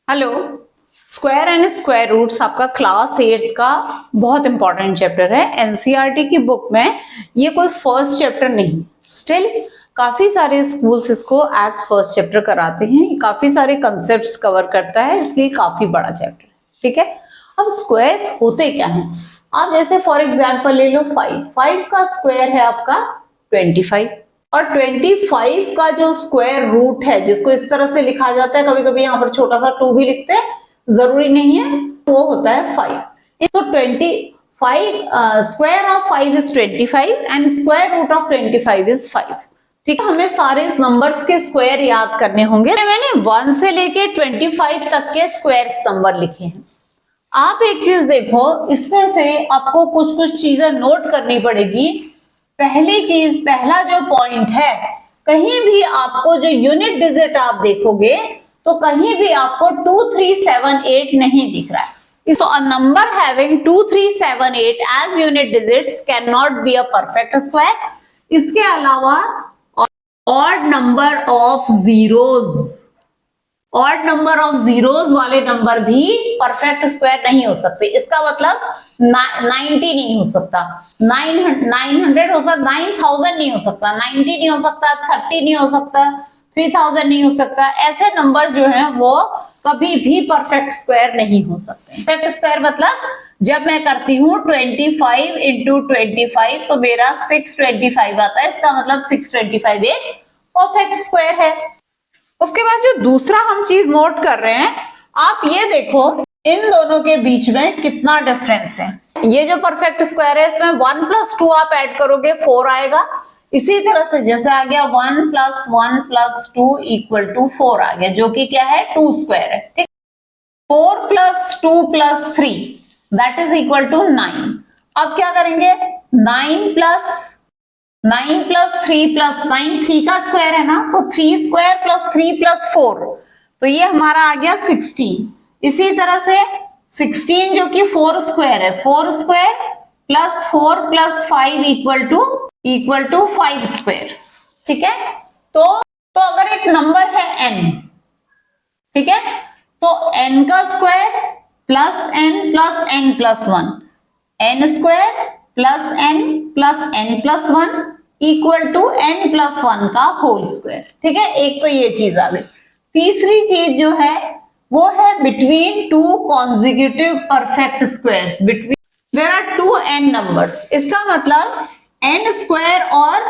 Hello. Square and square roots आपका class 8 का बहुत इंपॉर्टेंट चैप्टर है। एनसीईआरटी की बुक में ये कोई फर्स्ट चैप्टर नहीं, स्टिल काफी सारे स्कूल्स इसको एज फर्स्ट चैप्टर कराते हैं। काफी सारे कंसेप्ट्स कवर करता है, इसलिए काफी बड़ा चैप्टर है। ठीक है, अब स्क्वायर्स होते क्या हैं? आप जैसे फॉर एग्जांपल ले लो 5 का स्क्वायर है आपका 25, और 25 का जो स्क्वायर रूट है जिसको इस तरह से लिखा जाता है, कभी कभी यहाँ पर छोटा सा 2 भी लिखते हैं, जरूरी नहीं है, वो होता है 5। तो 25 square of 5 is 25 and square root of 25 is 5। ठीक है, हमें सारे नंबर्स के स्क्वायर याद करने होंगे। मैंने 1 से लेके 25 तक के स्क्वायर्स नंबर लिखे हैं। आप एक चीज देखो, इसमें से आपको कुछ कुछ चीजें नोट करनी पड़ेगी। पहली चीज, पहला जो पॉइंट है, कहीं भी आपको जो यूनिट डिजिट आप देखोगे तो कहीं भी आपको 2 3 7 8 नहीं दिख रहा है। So a number having 2 3 7 8 as unit digits can not be a perfect square. इसके अलावा odd number of zeros, odd number of zeros वाले नंबर भी परफेक्ट स्क्वायर नहीं हो सकते। इसका मतलब 90 नहीं हो सकता, 900 हो सकता, 9000 नहीं हो सकता, 90 नहीं हो सकता, 30 नहीं हो सकता, 3000 नहीं हो सकता। ऐसे नंबर जो हैं वो कभी भी परफेक्ट स्क्वायर नहीं हो सकते। परफेक्ट स्क्वायर मतलब जब मैं करती हूँ 25 इंटू 25 तो मेरा 625 आता है। इसका मतलब 625 एक परफेक्ट स्क्वायर है। उसके बाद जो दूसरा हम चीज नोट कर रहे हैं, आप ये देखो इन दोनों के बीच में कितना डिफरेंस है। ये जो परफेक्ट स्क्वायर है इसमें 1 + 2 आप ऐड करोगे 4 आएगा। इसी तरह से जैसे आ गया 1 + 1 + 2 = 4 आ गया, जो कि क्या है 2 स्क्वायर है। ठीक, 4 + 2 + 3 दैट इज इक्वल टू 9। अब क्या करेंगे, 9 + 3 + 9 3 का स्क्वायर है ना, तो 3 स्क्वायर + 3 + 4 तो ये हमारा आ गया 16। इसी तरह से 16 जो कि 4 स्क्वायर है, 4 स्क्वायर + 4 + 5 = 5 स्क्वायर। ठीक है, तो अगर एक नंबर है n, ठीक है, तो n का square plus n + n + 1, n square plus n + n + 1 = n + 1 का होल स्क्वायर। ठीक है, एक तो ये चीज आ गई। तीसरी चीज जो है वो है between 2 consecutive perfect squares, between there are 2 n numbers. इसका मतलब n स्क्वायर और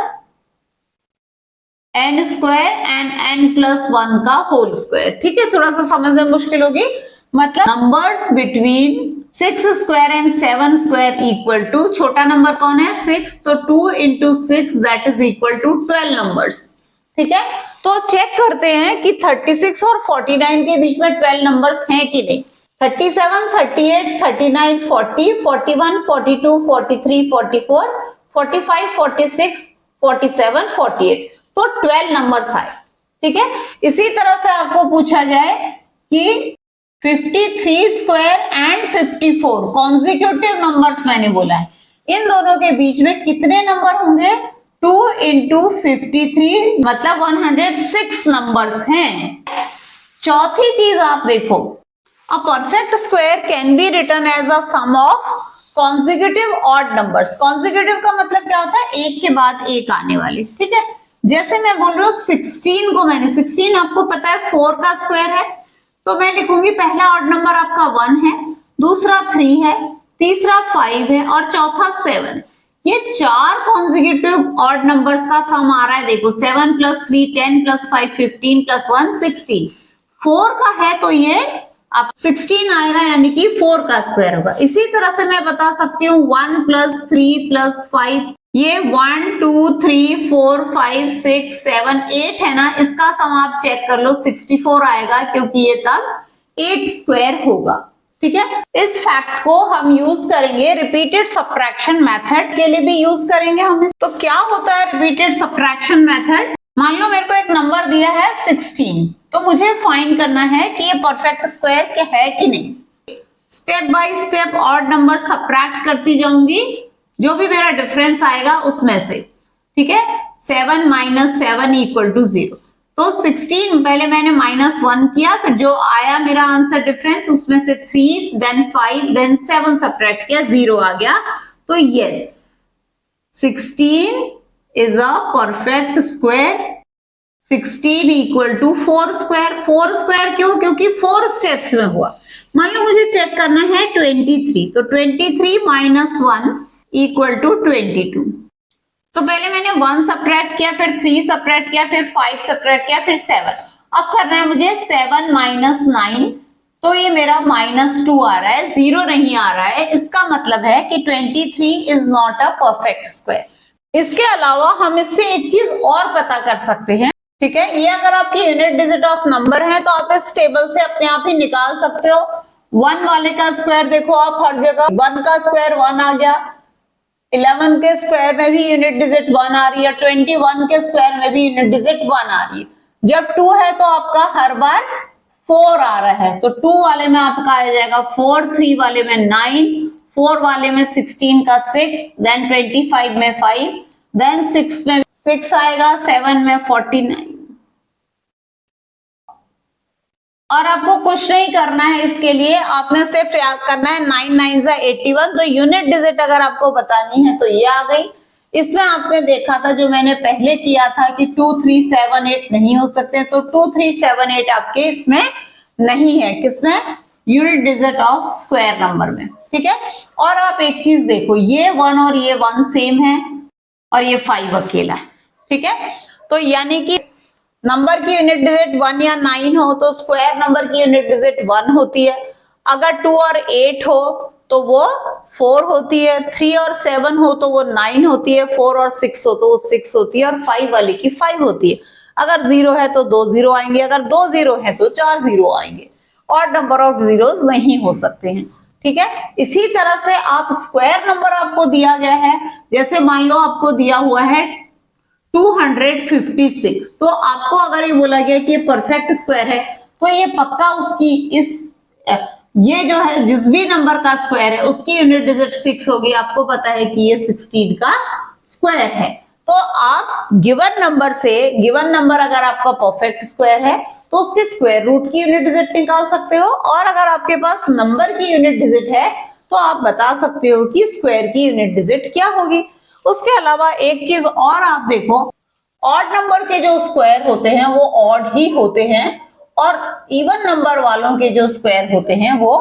n स्क्वायर एंड n + 1 का होल स्क्वायर। ठीक है, थोड़ा सा समझने में मुश्किल होगी, मतलब numbers between 6 square and 7 square = छोटा नंबर कौन है 6, तो 2 × 6 that is equal to 12 numbers. ठीक है, तो चेक करते हैं कि 36 और 49 के बीच में 12 नंबर्स हैं कि नहीं। 37, 38, 39, 40, 41, 42, 43, 44, 45, 46, 47, 48, तो 12 नंबर्स आए। ठीक है, इसी तरह से आपको पूछा जाए कि 53 स्क्वायर एंड 54 कॉन्जिक्यूटिव नंबर्स मैंने बोला है, इन दोनों के बीच में कितने नंबर होंगे, 2 × 53 मतलब 106 नंबर्स हैं। चौथी चीज आप देखो, a perfect square can be written as a sum of consecutive odd numbers. Consecutive का मतलब क्या होता है, एक के बाद एक आने वाले। ठीक है, जैसे मैं बोल रही हूँ 16 को, मैंने 16 आपको पता है 4 का स्क्वायर है, तो मैं लिखूंगी पहला ऑड नंबर आपका 1 है, दूसरा 3 है, तीसरा 5 है और चौथा 7 है। ये 4 कॉन्जिक्यूटिव ऑड नंबर्स का सम आ रहा है। देखो 7 + 3 10 + 5 15 + 1 16, 4 का है तो ये अब 16 आएगा, यानी कि 4 का स्क्वायर होगा। इसी तरह से मैं बता सकती हूँ 1 + 3 + 5, ये 1 2 3 4 5 6 7 8 है ना, इसका सम आप चेक कर लो 64 आएगा, क्योंकि ये तब 8 स्क्वायर होगा। ठीक है, इस फैक्ट को हम यूज करेंगे रिपीटेड सब्ट्रैक्शन मेथड के लिए भी यूज करेंगे हम। तो क्या होता है रिपीटेड सब्ट्रैक्शन मेथड, मान लो मेरे को एक नंबर दिया है 16, तो मुझे फाइंड करना है कि ये परफेक्ट स्क्वायर के है कि नहीं। Step by step odd number subtract करती जाऊंगी, जो भी मेरा डिफरेंस आएगा उसमें से। ठीक है, 7 - 7 = 0, तो 16 पहले मैंने -1 किया, फिर जो आया मेरा आंसर डिफरेंस उसमें से 3 देन 5 देन 7 सब्ट्रैक्ट किया, 0 आ गया। तो yes 16 is a perfect square. 16 equal to 4 square. 4 square क्यों? क्योंकि 4 स्टेप्स में हुआ। मान लो मुझे चेक करना है 23, तो 23 माइनस 1 इक्वल टू 22। तो पहले मैंने 1 सब्ट्रैक्ट किया, फिर 3 सब्ट्रैक्ट किया, फिर 5 सब्ट्रैक्ट किया, फिर 7। अब करना है मुझे 7 माइनस 9, तो ये मेरा -2 आ रहा है, 0 नहीं आ रहा है। इसका मतलब है कि 23 is not a perfect square. इसके अलावा हम इससे एक चीज और पता कर सकते हैं, ठीक है। ये अगर आपकी यूनिट डिजिट ऑफ नंबर है तो आप इस टेबल से अपने आप ही निकाल सकते हो। 1 वाले का स्क्वायर देखो आप हर जगह, 1 का स्क्वायर 1 आ गया, 11 के स्क्वायर में भी यूनिट डिजिट 1 आ रही है, 21 के स्क्वायर में भी यूनिट डिजिट 1 आ रही है। जब 2 है तो आपका हर बार 4 आ रहा है, तो 2 वाले में आपका आ जाएगा 4, 3 वाले में 9, 4 वाले में 16 का 6, देन 25 में 5, देन 6 में 6 आएगा, 7 में 49। और आपको कुछ नहीं करना है इसके लिए, आपने सिर्फ याद करना है 9 9 81। तो यूनिट डिजिट अगर आपको बतानी है तो ये आ गई। इसमें आपने देखा था जो मैंने पहले किया था कि 2 3 7 8 नहीं हो सकते, तो 2 3 7 8 आपके इसमें नहीं है। किसमें? Unit digit of square number में, ठीक है। और आप एक चीज देखो, ये 1 और ये 1 सेम है और ये 5 अकेला है, ठीक है। तो यानी कि नंबर की यूनिट डिजिट 1 या 9 हो तो स्क्वायर नंबर की यूनिट डिजिट 1 होती है। अगर 2 और 8 हो तो वो 4 होती है, 3 और 7 हो तो वो 9 होती है, 4 और 6 हो तो वो 6 होती है, और 5 वाली की 5 होती है। अगर 0 है तो 2 0 आएंगे, अगर 2 0 है तो 4 0 आएंगे, और नंबर ऑफ जीरोस नहीं हो सकते हैं, ठीक है। इसी तरह से आप स्क्वायर नंबर आपको दिया गया है, जैसे मान लो आपको दिया हुआ है 256, तो आपको अगर ये बोला गया कि ये परफेक्ट स्क्वायर है तो ये पक्का उसकी ये जो है जिस भी नंबर का स्क्वायर है उसकी यूनिट डिजिट 6 होगी। आपको पता है कि ये 16 का स्क्वायर है। तो आप गिवन नंबर से, गिवन नंबर अगर आपका परफेक्ट स्क्वायर है तो उसके स्क्वायर रूट की यूनिट डिजिट निकाल सकते हो, और अगर आपके पास नंबर की यूनिट डिजिट है तो आप बता सकते हो कि स्क्वायर की यूनिट डिजिट क्या होगी। उसके अलावा एक चीज और आप देखो, ऑड नंबर के जो स्क्वायर होते हैं वो ऑड ही होते हैं, और इवन नंबर वालों के जो स्क्वायर होते हैं वो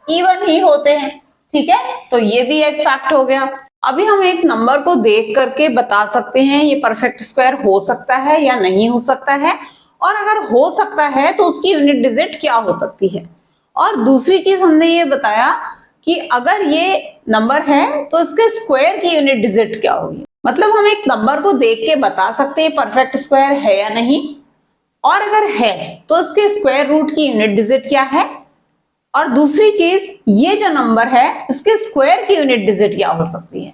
इवन ही होते हैं, ठीक है। तो ये भी एक फैक्ट हो गया। अभी हम एक नंबर को देख करके बता सकते हैं ये परफेक्ट स्क्वायर हो सकता है या नहीं हो सकता है, और अगर हो सकता है तो उसकी यूनिट डिजिट क्या हो सकती है। और दूसरी चीज हमने ये बताया कि अगर ये नंबर है तो इसके स्क्वायर की यूनिट डिजिट क्या होगी। मतलब हम एक नंबर को देख के बता सकते हैं परफेक्ट स्क्वायर है या नहीं, और अगर है तो इसके स्क्वायर रूट की यूनिट डिजिट क्या है, और दूसरी चीज ये जो नंबर है इसके स्क्वायर की यूनिट डिजिट क्या हो सकती है।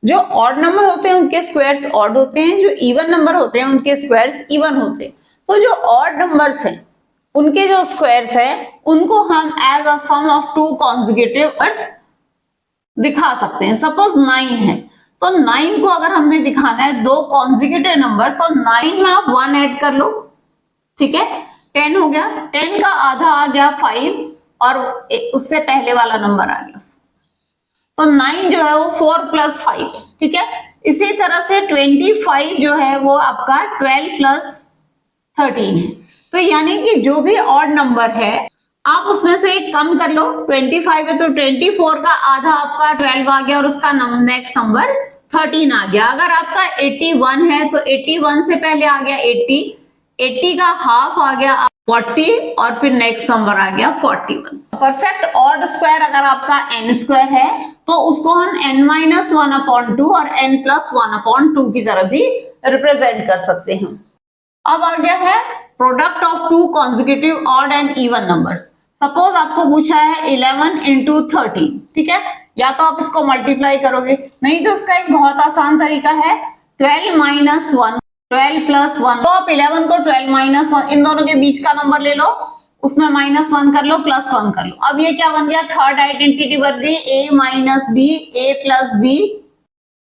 जो ऑड नंबर होते हैं उनके स्क्वायर्स ऑड होते हैं, जो इवन नंबर होते हैं उनके स्क्वायर्स इवन होते हैं। तो जो ऑड नंबर्स हैं उनके जो स्क्वायर्स हैं उनको हम as a sum of two consecutive numbers दिखा सकते हैं। सपोज 9 है तो 9 को अगर हमने दिखाना है दो कॉन्जिक्यूटिव नंबर्स, तो 9 में आप 1 ऐड कर लो, ठीक है, 10 हो गया। 10 का आधा आ गया 5, और उससे पहले वाला नंबर आ गया, तो 9 जो है वो 4 प्लस 5, ठीक है। इसी तरह से 25 जो है वो आपका 12 प्लस 13 है। तो यानी कि जो भी ऑड नंबर है आप उसमें से एक कम कर लो। 25 है तो 24 का आधा आपका 12 आ गया, और उसका नेक्स्ट नंबर 13 आ गया। अगर आपका 81 है तो 81 से पहले आ गया 80, 80 का हाफ आ गया 40, और फिर नेक्स्ट नंबर आ गया 41। परफेक्ट ऑड स्क्वायर अगर आपका n स्क्वायर है तो उसको हम n-1/2 और n+1/2 की तरह भी रिप्रेजेंट कर सकते हैं। अब आ गया है product of two consecutive odd and even numbers. Suppose आपको पूछा है 11 into 13, ठीक है, या तो आप इसको मल्टीप्लाई करोगे, नहीं तो इसका एक बहुत आसान तरीका है 12 minus 1, 12 plus 1। तो आप 11 को 12 minus 1 इन दोनों के बीच का नंबर ले लो, उसमें -1 कर लो, +1 कर लो। अब ये क्या बन गया, थर्ड आइडेंटिटी बन गई a minus b, a plus b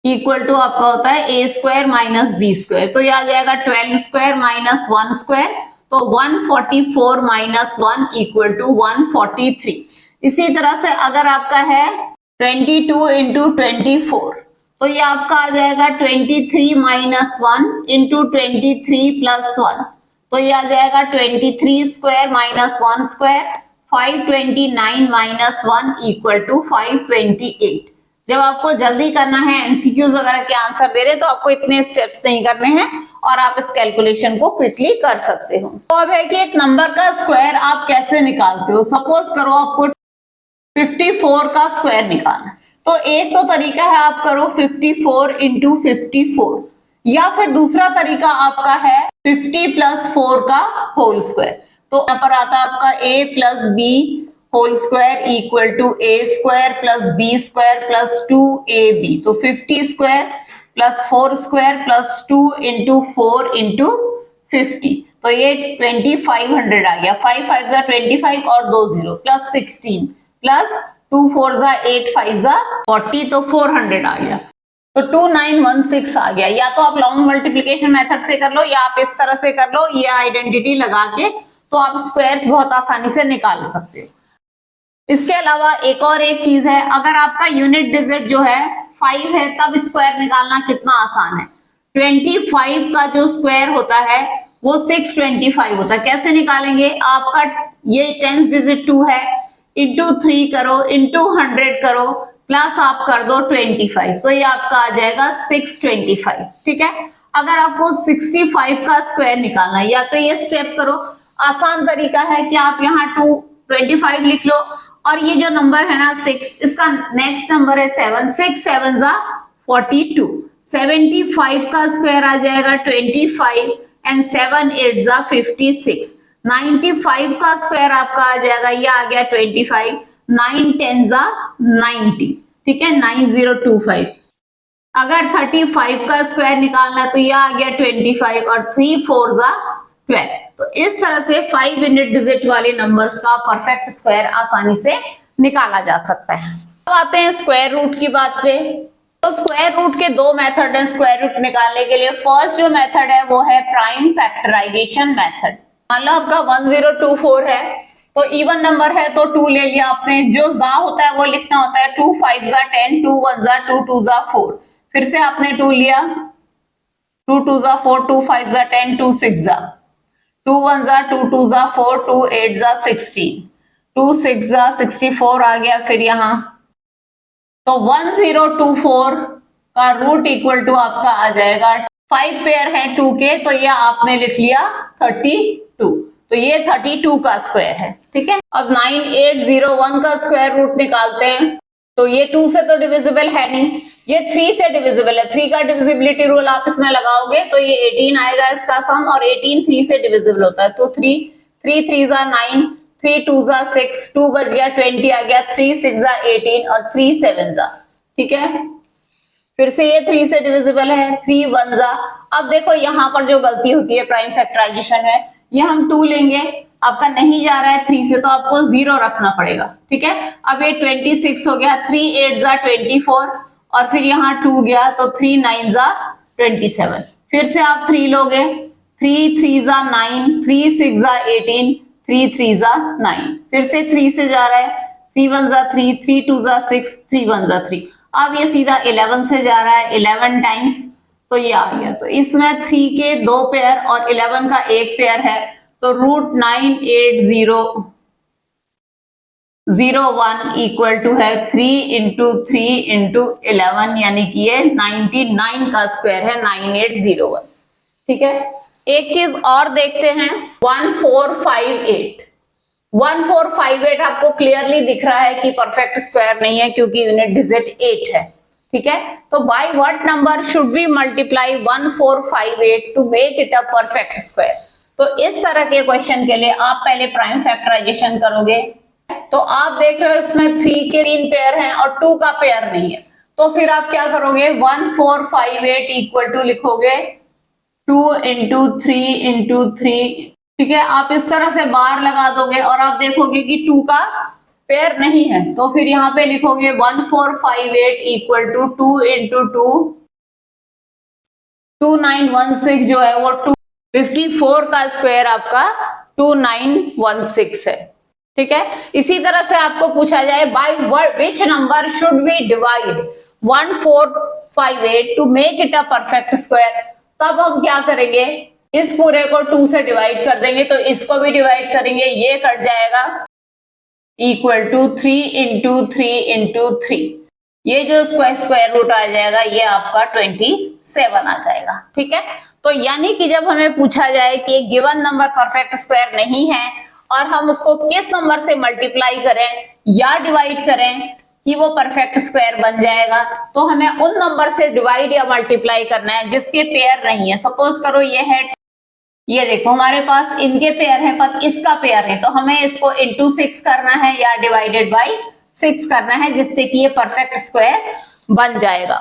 equal to आपका होता है A square minus B square, तो ये आ जाएगा 12 स्क्वायर माइनस 1 स्क्वायर, तो 144 माइनस 1 इक्वल टू 143। इसी तरह से अगर आपका है 22 इंटू 24, तो ये आपका आ जाएगा 23 माइनस 1 इंटू 23 प्लस 1, तो ये आ जाएगा 23 square minus 1 square, 529 minus 1 equal to 528। जब आपको जल्दी करना है, एमसीक्यूज वगैरह के आंसर दे रहे, तो आपको इतने स्टेप्स नहीं करने हैं और आप इस कैलकुलेशन को क्विकली कर सकते हो। तो अब है कि एक नंबर का स्क्वायर आप कैसे निकालते हो। सपोज करो आपको 54 का स्क्वायर निकालना, तो एक तो तरीका है आप करो 54 इंटू 54, या फिर दूसरा तरीका आपका है 50 प्लस 4 का होल स्क्वायर। तो यहाँ पर आता है आपका a plus B whole square equal to A square plus B square plus 2ab, तो 50 square plus 4 square plus 2 into 4 into 50, तो ये 2500 आ गया। 5 5 जा 25 और 2 0 प्लस 16 प्लस 2 4 जा 8 5 जा 40, तो 400 आ गया, तो 2916 आ गया। या तो आप लॉन्ग मल्टीप्लिकेशन मेथड से कर लो, या आप इस तरह से कर लो, ये आइडेंटिटी लगा के, तो आप स्क्वायर्स बहुत आसानी से निकाल सकते हो। इसके अलावा एक और एक चीज है, अगर आपका यूनिट डिजिट जो है 5 है, तब स्क्वायर निकालना कितना आसान है। 25 का जो स्क्वायर होता है वो 625 होता है। कैसे निकालेंगे, आपका ये 10th डिजिट 2 है, इंटू 3 करो, इंटू 100 करो, प्लस आप कर दो 25, तो ये आपका आ जाएगा 625। ठीक है, अगर आपको 65 का स्क्वायर निकालना है, या तो ये स्टेप करो, आसान तरीका है कि आप यहाँ 25 लिख लो, और ये जो नंबर है ना 6, इसका नेक्स्ट नंबर है 7, 6 7 जा 42, 75 का स्क्वायर आ जाएगा 25 एंड 7 8 जा 56, 95 का स्क्वायर आपका आ जाएगा, ये आ गया 25, 9 10 जा 90, ठीक है 9025। अगर 35 का स्क्वायर निकालना है, तो ये आ गया 25 और 3 4 जा 12। तो इस तरह से 5 यूनिट डिजिट वाले नंबर्स का परफेक्ट स्क्वायर आसानी से निकाला जा सकता है। अब आते हैं स्क्वायर रूट की बात पे। तो स्क्वायर रूट के दो मेथड हैं स्क्वायर रूट निकालने के लिए। फर्स्ट जो मेथड है वो है प्राइम फैक्टराइजेशन मेथड। मान लो आपका 1024 है, तो इवन नंबर है तो 2 ले लिया आपने, जो जा होता है वो लिखना होता है, 2 5 जा 10, 2 1 जा 2, 2 जा 4, फिर से आपने 2 लिया, 2 2 जा 4, 2 5 जा 10, 2 6 जा, 2 1 जा 2, 2 जा 4, 2 8 जा 16, 2 6 जा 64 आ गया फिर यहाँ। तो 1024 का रूट इक्वल टू आपका आ जाएगा, 5 पेयर है 2 के, तो ये आपने लिख लिया 32, तो ये 32 का स्क्वायर है। ठीक है, अब 9801 का स्क्वायर रूट निकालते हैं। तो ये 2 से तो डिविजिबल है नहीं, ये 3 से डिविजिबल है। 3 का डिविजिबिलिटी रूल आप इसमें लगाओगे तो ये 18 आएगा इसका सम, और 18 3 से डिविजिबल होता है, तो 3 3 3 जा 9, 3 2 जा 6, 2 बच गया 20 आ गया, 3 6 जा 18 और 3 7 जा। ठीक है, फिर से ये 3 से डिविजिबल है, 3 1 जा। अब देखो यहाँ पर जो गलती होती है प्राइम फैक्टराइजेशन में, ये हम 2 लेंगे, आपका नहीं जा रहा है 3 से, तो आपको 0 रखना पड़ेगा। ठीक है, अब ये 26 हो गया, 3 8 जा 24, और फिर यहाँ 2 गया, तो 3 9 जा 27, फिर से आप 3 लोगे, 3 3 जा 9, 3 6 जा 18, 3 3 जा 9, फिर से 3 से जा रहा है, 3 1 जा 3, 3 2 जा 6, 3 1 जा 3। अब ये सीधा 11 से जा रहा है, 11 टाइम्स, तो ये आ गया। तो इसमें 3 के 2 पेयर और 11 का 1 पेयर है, तो रूट 98001 इक्वल टू है 3 इंटू 3 इंटू 11, यानी कि ये 99 का स्क्वायर है 9801। ठीक है, एक चीज और देखते हैं, 1458। 1458 आपको क्लियरली दिख रहा है कि परफेक्ट स्क्वायर नहीं है, क्योंकि यूनिट डिजिट 8 है। ठीक है, तो by what number should we multiply 1458 to make it a perfect square. तो इस तरह के क्वेश्चन के लिए आप पहले प्राइम फैक्टराइजेशन करोगे। तो आप देख रहे हो इसमें 3 के 3 पेयर हैं और 2 का पेयर नहीं है, तो फिर आप क्या करोगे, 1458 इक्वल टू लिखोगे 2 इंटू 3 इंटू 3। ठीक है, आप इस तरह से बार लगा दोगे और आप देखोगे कि 2 का पेयर नहीं है तो फिर यहाँ पे लिखोगे 1458 इक्वल टू 2 इंटू 2 2916 जो है वो 254 का स्क्वायर आपका 2916 है। ठीक है, इसी तरह से आपको पूछा जाए by which number should we divide 1458 to make it a perfect square, तब हम क्या करेंगे, इस पूरे को 2 से डिवाइड कर देंगे तो इसको भी डिवाइड करेंगे, ये कट जाएगा इक्वल टू 3 इंटू 3 इंटू 3, ये जो स्क्वायर रूट आ जाएगा ये आपका 27 आ जाएगा। ठीक है, तो यानी कि जब हमें पूछा जाए कि एक गिवन नंबर परफेक्ट स्क्वायर नहीं है और हम उसको किस नंबर से मल्टीप्लाई करें या डिवाइड करें कि वो परफेक्ट स्क्वायर बन जाएगा, तो हमें उन नंबर से डिवाइड या मल्टीप्लाई करना है जिसके पेयर नहीं है। सपोज करो ये है, ये देखो हमारे पास इनके पेयर है पर इसका पेयर है, तो हमें इसको इंटू 6 करना है या डिवाइडेड बाई 6 करना है, जिससे कि ये परफेक्ट स्क्वायर बन जाएगा।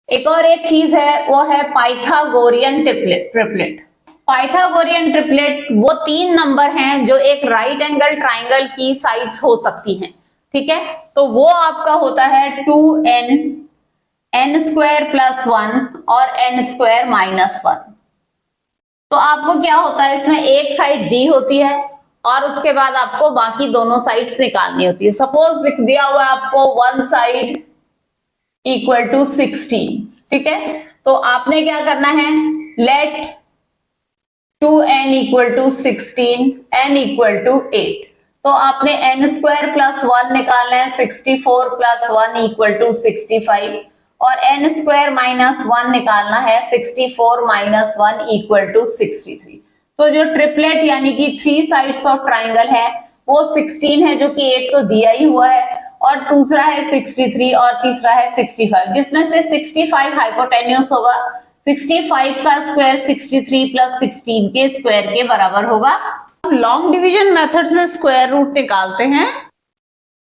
एक और एक चीज है वो है पाइथागोरियन ट्रिपलेट। पाइथागोरियन ट्रिपलेट वो 3 नंबर हैं जो एक राइट एंगल ट्राइंगल की साइड्स हो सकती हैं। ठीक है, तो वो आपका होता है 2n, n स्क्वायर प्लस 1 और n स्क्वायर माइनस 1। तो आपको क्या होता है, इसमें एक साइड दी होती है और उसके बाद आपको बाकी दोनों साइड्स निकालनी होती है। सपोज लिख दिया हुआ है आपको वन साइड इक्वल टू 16। ठीक है, तो आपने क्या करना है, let 2n equal to 16, n equal to 8। तो आपने n स्क्वायर प्लस 1 निकालना है, 64 प्लस 1 इक्वल टू 65, और n स्क्वायर माइनस 1 निकालना है, 64 माइनस 1 इक्वल टू 63। तो जो ट्रिपलेट यानी कि 3 साइड्स ऑफ ट्राइंगल है वो 16 है, जो कि एक तो दिया ही हुआ है, और दूसरा है 63 और तीसरा है 65, जिसमें से 65 हाइपोटेन्यूस होगा। 65 का स्क्वायर 63 प्लस 16 के स्क्वायर के बराबर होगा। लॉन्ग डिवीजन मेथड से स्क्वायर रूट निकालते हैं।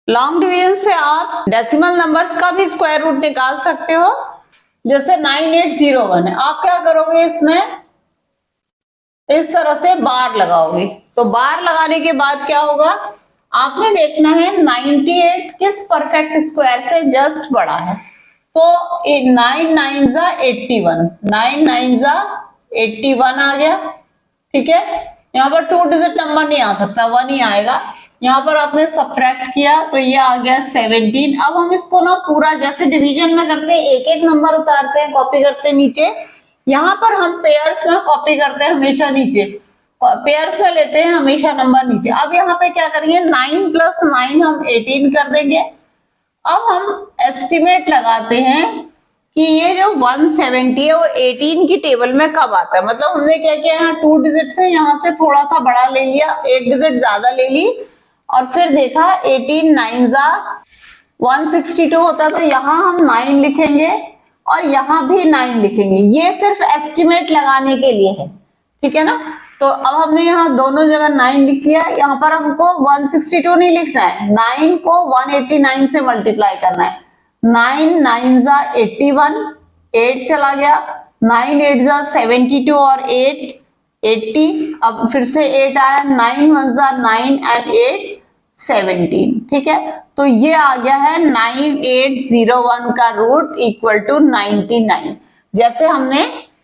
लॉन्ग डिवीजन से आप डेसिमल नंबर्स का भी स्क्वायर रूट निकाल सकते हो, जैसे 9801 है, आप क्या करोगे, इसमें इस तरह से बार लगाओगे। तो बार लगाने के बाद क्या होगा, आपने देखना है 98 किस परफेक्ट स्क्वायर से जस्ट बड़ा है। तो 9 9 जा 81, 9 9 जा 81 आ गया। ठीक है, यहाँ पर 2 डिजिट नंबर नहीं आ सकता, 1 ही आएगा। यहाँ पर आपने सब्ट्रैक्ट किया तो ये आ गया 17। अब हम इसको ना पूरा जैसे डिवीजन में करते हैं, एक एक नंबर उतारते हैं, कॉपी करते हैं नीचे। यहाँ पर हम पेयर्स में कॉपी करते हैं हमेशा नीचे, पेयर्स में लेते हैं हमेशा नंबर नीचे। अब यहाँ पे क्या करेंगे, 9 प्लस 9 हम 18 कर देंगे। अब हम एस्टिमेट लगाते हैं कि ये जो 170 है वो 18 की टेबल में कब आता है। मतलब हमने क्या किया, यहाँ 2 डिजिट से यहाँ से थोड़ा सा बड़ा ले लिया, एक डिजिट ज्यादा ले ली, और फिर देखा 18 9 जा 162 होता, तो यहाँ हम 9 लिखेंगे और यहाँ भी 9 लिखेंगे। ये सिर्फ एस्टिमेट लगाने के लिए है, ठीक है ना। तो अब हमने यहाँ दोनों जगह 9 लिख लिया, यहाँ पर हमको 162 नहीं लिखना है, 9 को 189 से मल्टीप्लाई करना है। 9 9 जा 81, 8 चला गया, 9 8 जा 72 और 8 80, अब फिर से 8 आया, 9 1 जा 9 एंड 8 17। ठीक है, तो ये आ गया है 9801 का रूट इक्वल टू 99, जैसे हमने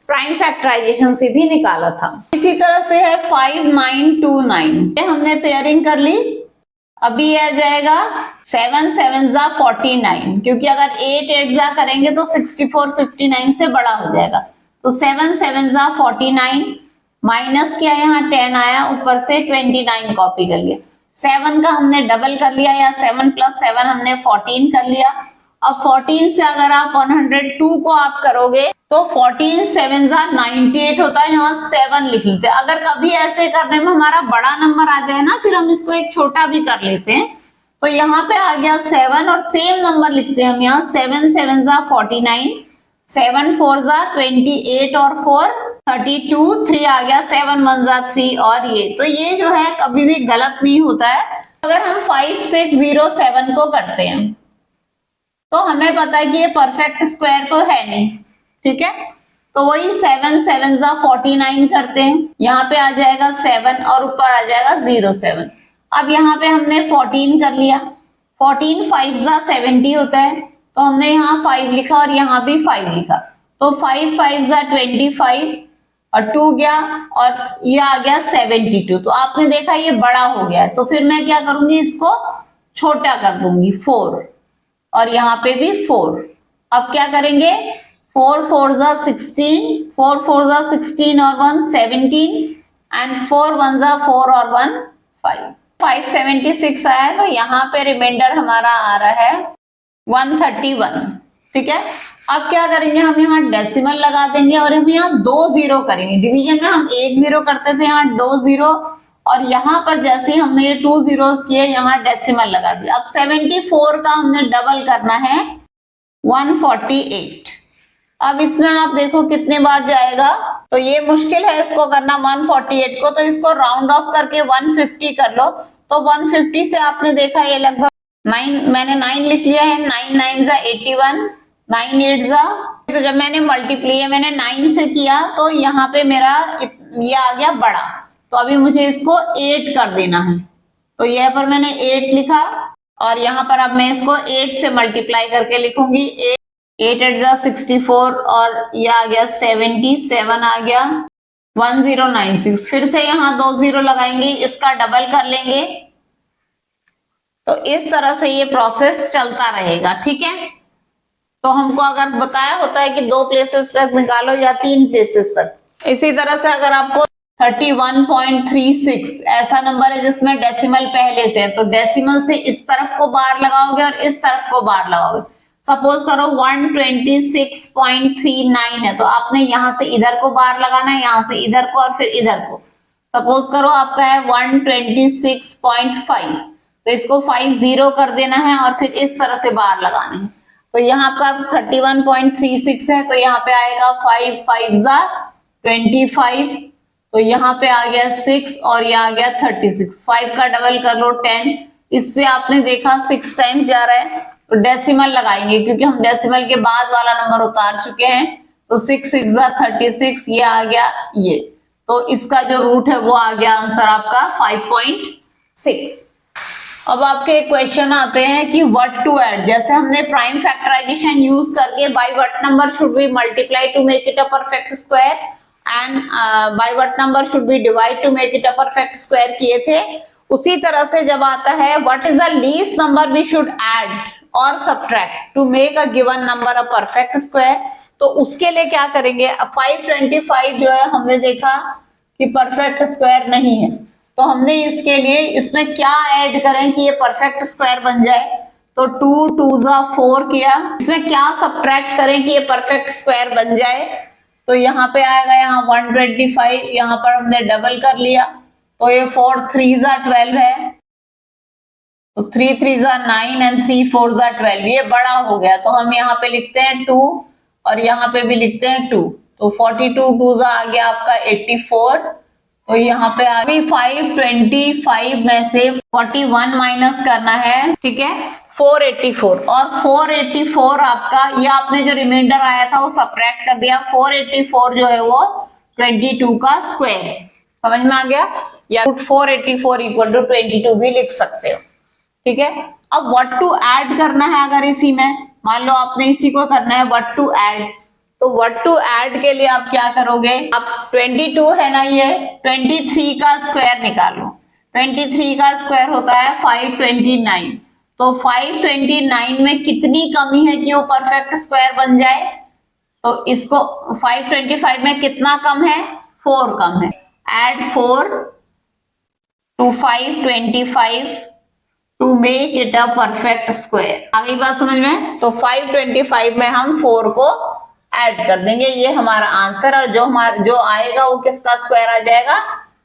प्राइम फैक्टराइजेशन से भी निकाला था। इसी तरह से है 5929, ये हमने पेयरिंग कर ली। अभी यह आ जाएगा 7 7 जा 49, क्योंकि अगर 8 8 जा करेंगे तो 64 59 से बड़ा हो जाएगा। तो 7 7 जा 49 माइनस किया, यहाँ 10 आया, ऊपर से 29 कॉपी कर लिया। 7 का हमने डबल कर लिया, या 7 प्लस 7 हमने 14 कर लिया। अब 14 से अगर आप 102 को आप करोगे तो 14 7 जा 98 होता है, यहाँ 7 लिख लेते हैं। अगर कभी ऐसे करने में हमारा बड़ा नंबर आ जाए ना, फिर हम इसको एक छोटा भी कर लेते हैं। तो यहाँ पे आ गया 7 और सेम नंबर लिखते हैं हम यहाँ, 7 7 जा 49, 7 4 जा 28 और 4 32, 3 आ गया, 7 1 जा 3 और ये। तो ये जो है कभी भी गलत नहीं होता है। अगर हम 5607 को करते हैं तो हमें पता है कि ये परफेक्ट स्क्वायर तो है नहीं, ठीक है। तो वही 7 7 जा 49 करते हैं, यहाँ पे आ जाएगा 7 और ऊपर आ जाएगा 07। अब यहाँ पे हमने 14 कर लिया, 14 5 जा 70 होता है, तो हमने यहाँ 5 लिखा और यहाँ भी 5 लिखा, तो 5 5 जा 25 और 2 गया और ये आ गया 72। तो आपने देखा ये बड़ा हो गया है, तो फिर मैं क्या करूंगी, इसको छोटा कर दूंगी 4 और यहाँ पे भी 4। अब क्या करेंगे, 4 4 जा 16, 4 4 जा 16 और 1 17 एंड 4 1 जा 4 और 1 5। 576 आया है, तो यहाँ पे रिमाइंडर हमारा आ रहा है 131। ठीक है, अब क्या करेंगे, हम यहाँ डेसिमल लगा देंगे और हम यहाँ 2 जीरो करेंगे। डिवीजन में हम 1 जीरो करते थे, यहाँ 2 जीरो, और यहाँ पर जैसे ही हमने ये 2 जीरो किए, यहाँ डेसिमल लगा दिया। अब 74 का हमने डबल करना है 148। अब इसमें आप देखो कितने बार जाएगा, तो ये मुश्किल है इसको करना 148 को, तो इसको राउंड ऑफ करके 150 कर लो। तो 150 से आपने देखा ये लगभग 9, मैंने 9 लिख लिया है, 9 9 जा 81, 9 8 जा, तो जब मैंने मल्टीप्लाई मैंने 9 से किया तो यहाँ पे मेरा ये आ गया बड़ा, तो अभी मुझे इसको 8 कर देना है, तो यहाँ पर मैंने 8 लिखा और यहाँ पर अब मैं इसको 8 से मल्टीप्लाई करके लिखूंगी। 8 8 जा 64 और ये आ गया 77 आ गया 1096। फिर से यहाँ 2 जीरो लगाएंगे, इसका डबल कर लेंगे, तो इस तरह से ये प्रोसेस चलता रहेगा। ठीक है, तो हमको अगर बताया होता है कि 2 प्लेसेस तक निकालो या 3 प्लेसेस तक, इसी तरह से अगर आपको 31.36 ऐसा नंबर है जिसमें डेसिमल पहले से है, तो डेसिमल से इस तरफ को बार लगाओगे और इस तरफ को बार लगाओगे। सपोज करो 126.39 है, तो आपने यहां से इधर को बार लगाना है, यहां से इधर को और फिर इधर को। सपोज करो आपका है 126.5, तो इसको 5 जीरो कर देना है और फिर इस तरह से बार लगाना है। तो यहाँ आपका 31.36 है, तो यहाँ पे आएगा 5 5 जा 25, तो यहाँ पे आ गया 6 और ये आ गया 36। 5 का डबल कर लो 10, इसमें आपने देखा 6 टाइम्स जा रहा है, तो डेसिमल लगाएंगे क्योंकि हम डेसिमल के बाद वाला नंबर उतार चुके हैं। तो 6 6 जा 36, ये आ गया ये, तो इसका जो रूट है वो आ गया आंसर आपका 5.6। अब आपके क्वेश्चन आते हैं कि व्हाट टू ऐड, जैसे हमने प्राइम फैक्टराइजेशन यूज करके by what number should we multiply to make it a perfect square and by what number should we divide to make it a perfect square किए थे, उसी तरह से जब आता है what is the least number we should add और subtract to make a given number a perfect square, तो उसके लिए क्या करेंगे। 525 जो है हमने देखा कि परफेक्ट स्क्वायर नहीं है, तो हमने इसके लिए इसमें क्या ऐड करें कि ये परफेक्ट स्क्वायर बन जाए, तो 2 2 जा 4 किया। इसमें क्या सब्ट्रैक्ट करें कि ये परफेक्ट स्क्वायर बन जाए, तो यहाँ पे आएगा यहाँ 125, यहाँ पर हमने डबल कर लिया, तो ये 4 3 जा 12 है, तो 3 3 जा 9 एंड 3 4 जा 12, ये बड़ा हो गया, तो हम यहाँ पे लिखते हैं 2 और यहाँ पे भी लिखते हैं 2, तो 42 2 जा आ गया आपका 84, तो यहाँ पे अभी 525 में से 41 माइनस करना है, ठीक है 484, और 484 आपका ये आपने जो रिमाइंडर आया था वो सब्ट्रैक्ट कर दिया। 484 जो है वो 22 का स्क्वायर है, समझ में आ गया, या 484 इक्वल टू 22 भी लिख सकते हो। ठीक है, अब व्हाट टू ऐड करना है, अगर इसी में मान लो आपने इसी को करना है व्हाट टू ऐड, तो व्हाट टू ऐड के लिए आप क्या करोगे, आप 22 है ना, ये 23 का स्क्वायर निकालो। 23 का स्क्वायर होता है 529, तो 529 में कितनी कमी है कि वो परफेक्ट स्क्वायर बन जाए, तो इसको 525 में कितना कम है, 4 कम है, add 4 to 525 to make it a perfect square. आगे बात समझ में, तो 525 में हम 4 को ऐड कर देंगे, ये हमारा आंसर, और जो आएगा वो किसका स्क्वायर आ जाएगा,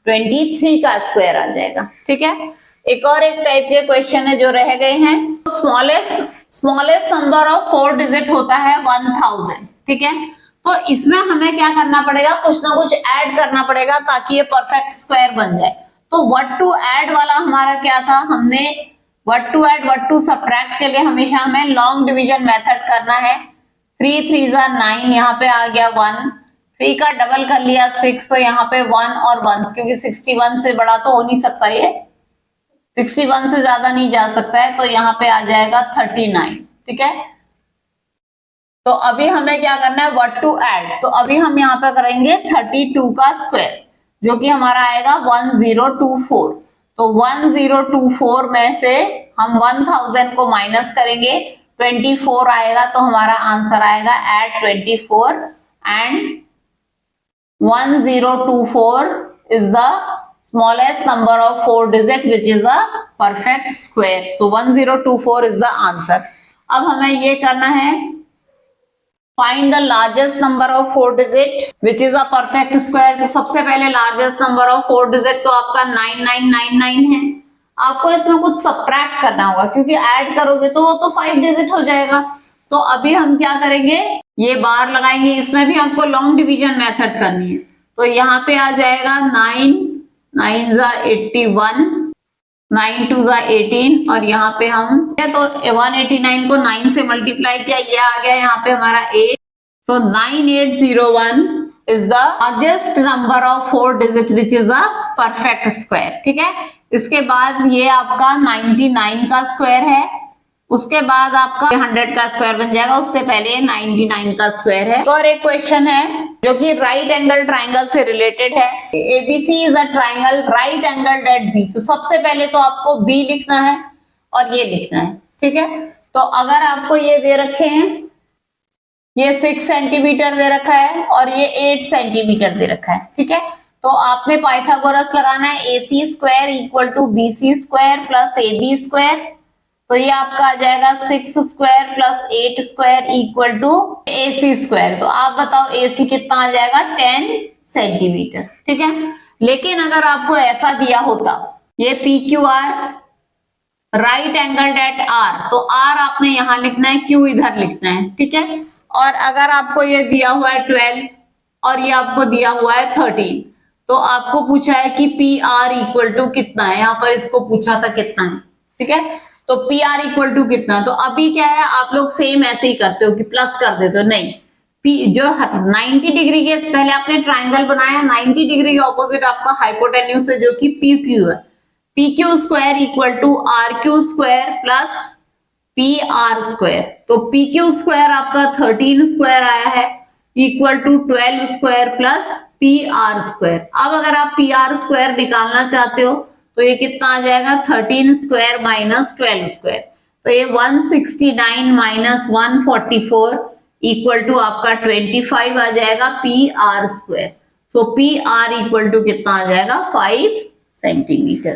23 का स्क्वायर आ जाएगा। ठीक है, एक और एक टाइप के क्वेश्चन है जो रह गए हैं, स्मॉलेस्ट नंबर ऑफ 4 डिजिट होता है 1000। ठीक है, तो इसमें हमें क्या करना पड़ेगा, कुछ ना कुछ ऐड करना पड़ेगा ताकि ये परफेक्ट स्क्वायर बन जाए। तो व्हाट टू ऐड वाला हमारा क्या था, हमने what to add what to subtract के लिए हमेशा हमें लॉन्ग डिवीजन मेथड करना है। 3 3 जा 9, यहाँ पे आ गया 1, 3 का डबल कर लिया 6, तो यहाँ पे 1 और 1, क्योंकि 61 से बड़ा तो हो नहीं सकता ये, 61 से ज्यादा नहीं जा सकता है, तो यहाँ पे आ जाएगा 39। ठीक है, तो अभी हमें क्या करना है, व्हाट टू ऐड। तो अभी हम यहाँ पे करेंगे 32 का स्क्वायर, जो कि हमारा आएगा 1024। तो 1024 में से हम 1000 को माइनस करेंगे, 24 आएगा, तो हमारा आंसर आएगा eight 24 and 1024 is the smallest number of 4 digit which is a perfect square. So 1024 is the answer. अब हमें ये करना है, find the largest number of 4 digit which is a perfect square. तो सबसे पहले largest number of 4 digit तो आपका 9999 है। आपको इसमें कुछ सब्ट्रैक्ट करना होगा, क्योंकि ऐड करोगे तो वो तो 5 डिजिट हो जाएगा। तो अभी हम क्या करेंगे, ये बार लगाएंगे, इसमें भी हमको लॉन्ग डिवीजन मेथड करनी है। तो यहाँ पे आ जाएगा 9 9 जा 81, 9 2 जा 18, और यहाँ पे हम तो 189 को 9 से मल्टीप्लाई किया, ये आ गया यहाँ पे हमारा 8। सो 9801 is the largest number of 4 digit which is a perfect square। ठीक है, इसके बाद ये आपका 99 का स्क्वायर है, उसके बाद आपका 100 का स्क्वायर बन जाएगा, उससे पहले 99 का स्क्वायर है। और एक क्वेश्चन है जो कि राइट एंगल ट्राइंगल से रिलेटेड है। ABC is a triangle right angle at B। तो सबसे पहले तो आपको B लिखना है और ये लिखना है। ठीक है, तो अगर आपको ये दे रखे हैं, ये 6 सेंटीमीटर दे रखा है और ये 8 सेंटीमीटर दे रखा है। ठीक है, तो आपने पाइथागोरस लगाना है, AC square equal to BC square plus AB square. तो ये आपका आ जाएगा 6 square plus 8 square equal to AC square. तो आप बताओ AC कितना आ जाएगा, 10 सेंटीमीटर। ठीक है, लेकिन अगर आपको ऐसा दिया होता, ये PQR right angle at R, तो R आपने यहां लिखना है, Q इधर लिखना है। ठीक है, और अगर आपको ये दिया हुआ है 12 और ये आपको दिया हुआ है 13, तो आपको पूछा है कि PR इक्वल टू कितना है, यहाँ पर इसको पूछा था कितना है। ठीक है, तो PR इक्वल टू कितना, तो अभी क्या है, आप लोग सेम ऐसे ही करते हो कि प्लस कर देते हो, नहीं, P जो 90 डिग्री के पहले आपने ट्राइंगल बनाया, 90 डिग्री के ऑपोजिट आपका हाइपोटेन्यूज है जो कि PQ है। PQ square equal to RQ square plus PR square. तो PQ स्क्वायर आपका 13 स्क्वायर आया है equal to 12 square plus PR square. अब अगर आप PR स्क्वायर निकालना चाहते हो तो ये कितना आ जाएगा, 13 स्क्वायर माइनस 12 स्क्वायर। तो ये 169 माइनस 144 इक्वल टू आपका 25 आ जाएगा PR square. So PR equal to कितना आ जाएगा, 5 सेंटीमीटर।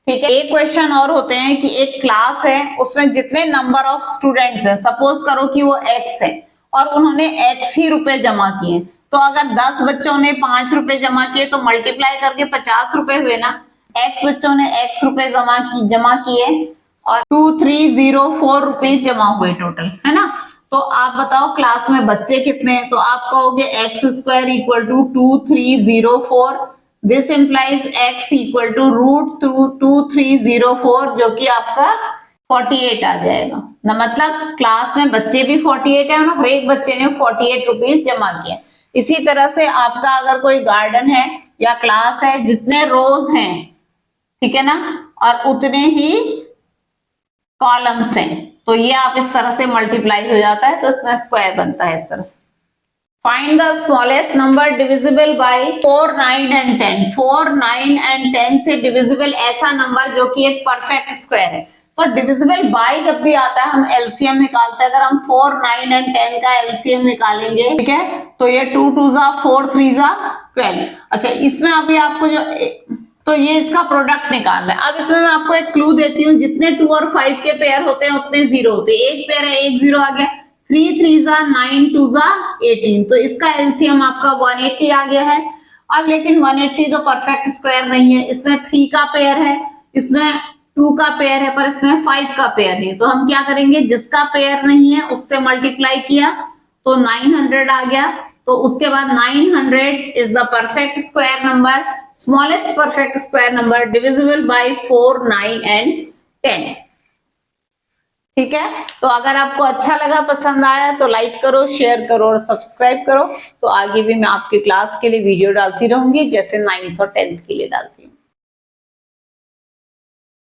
ठीक है, एक क्वेश्चन और होते हैं कि एक क्लास है, उसमें जितने नंबर ऑफ स्टूडेंट्स हैं, सपोज करो कि वो X है और उन्होंने X ही रुपए जमा किए, तो अगर 10 बच्चों ने 5 रुपए जमा किए तो मल्टीप्लाई करके 50 रुपए हुए ना। X बच्चों ने X रुपए जमा किए और 2304 रुपीज जमा हुए टोटल, है ना। तो आप बताओ क्लास में बच्चे कितने हैं, तो आप कहोगे X square equal to 2304। This implies X equal to root 2304, जो कि आपका 48 आ जाएगा ना। मतलब क्लास में बच्चे भी 48 है और हर एक बच्चे ने 48 रुपीज जमा किए। इसी तरह से आपका अगर कोई गार्डन है या क्लास है, जितने रोज हैं, ठीक है ना, और उतने ही कॉलम्स हैं, तो ये आप इस तरह से मल्टीप्लाई हो जाता है, तो इसमें स्क्वायर बनता है इस तरह से। Find the smallest number divisible by 4, 9 and 10। 4, 9 and 10 से डिविजिबल ऐसा नंबर जो कि एक परफेक्ट स्क्वायर है। तो डिविजिबल बाय जब भी आता है हम एलसीएम निकालते हैं। अगर हम 4, 9 एंड 10 का एलसीएम निकालेंगे, ठीक है, तो ये 2 2 जा 4 3 जा 12। अच्छा, इसमें अभी आपको जो, तो ये इसका प्रोडक्ट निकालना है। अब इसमें मैं आपको एक क्लू देती हूँ, जितने 2 और 5 के पेयर होते हैं उतने 0 होते हैं। एक पेयर है, एक 0 आ गया। 3 3 जा 9, 2 जा 18, तो इसका एलसीएम आपका 180 आ गया है। अब लेकिन 180 तो परफेक्ट स्क्वायर नहीं है, इसमें 3 का पेयर है, इसमें 2 का पेयर है, पर इसमें 5 का पेयर नहीं है। तो हम क्या करेंगे, जिसका पेयर नहीं है उससे मल्टीप्लाई किया तो 900 आ गया। तो उसके बाद 900 is the perfect square number, smallest perfect square number divisible by 4, 9 and 10। ठीक है, तो अगर आपको अच्छा लगा, पसंद आया तो लाइक करो, शेयर करो और सब्सक्राइब करो। तो आगे भी मैं आपकी क्लास के लिए वीडियो डालती रहूंगी, जैसे 9th और 10th के लिए डालती हूँ।